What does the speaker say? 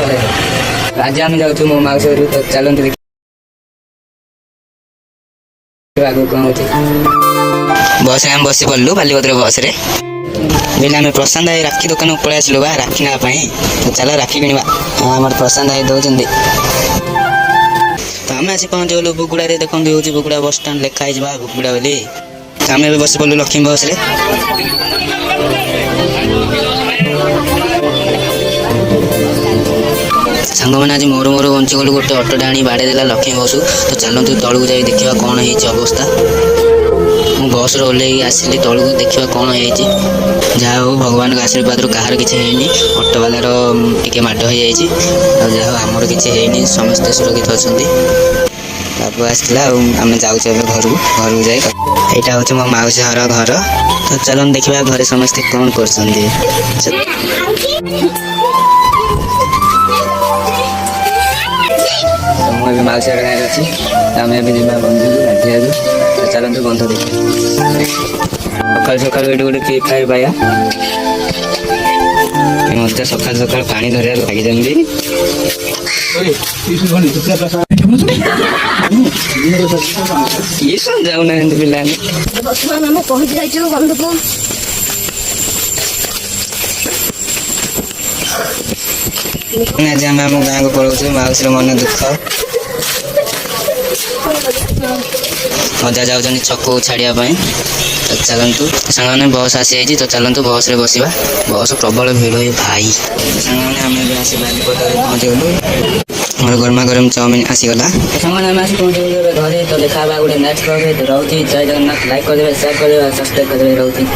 आज आम जाऊँ मो मौसी घर तो चलते आगे कौन हो बस आम बस पड़लु बालीपत्र बस रे बेले आम प्रशांत भाई राखी दुकान को पलि आसलु बा राखी ना तो चलो राखी किणवा आम प्रशांत भाई दौरान तो आम आसी पहुँचगलु बुगुड़ा देखते हूँ बुगुड़ा बस स्टाण लिखाई बुगुड़ा बोली तो आम बस पड़लु लक्ष्मी बस रे सांग मैंने आज मोर मोर बंची गलु गोटे अटोटे आनी बाड़े देला लक्ष्मी बसु तो चलतु तलू जाई देखा कौन है अवस्था मु बस ओल्लै आसिली तलू देखा कौन है जहाँ हो भगवान का आशीर्वाद कहार किसी है ऑटो वालार टिके माड़ हो जाए जहाँ आमर किसी है समस्ते सुरक्षित अच्छा बाबू आसला आम जाऊँ घर को जाए यहाँ हूँ मो मौसी घर तो चलो देखा घरे समस्ते कौन कर मुझे मौसी गाँव अच्छी आम ए बंधु गाधिया तो चलते बंध देख सकाल सकाल ये गोटे फ्री फायर पाया मत सकाल सकाल पानी धरिया लगी जमी ये सब जाऊना पिला आज आम आम गाँव को पलाऊ मौसी मन दुख मजा जाऊँ छक को छाड़ापी तो चलतु सांग बस आसी तो चलतु बस रे बसवा बस प्रबल भिड़ है भाई सांग आम आसी बालीपत्र पहुँचगलु मोर गरमा गरम चाउमिन आसीगला सांग आम आसी पहुँचगलु घरे तो देखा गोटे नेक्स्ट ब्लॉग रोचे जय जगन्नाथ लाइक करदे शेयर करदे सब्सक्राइब करदे रोचे।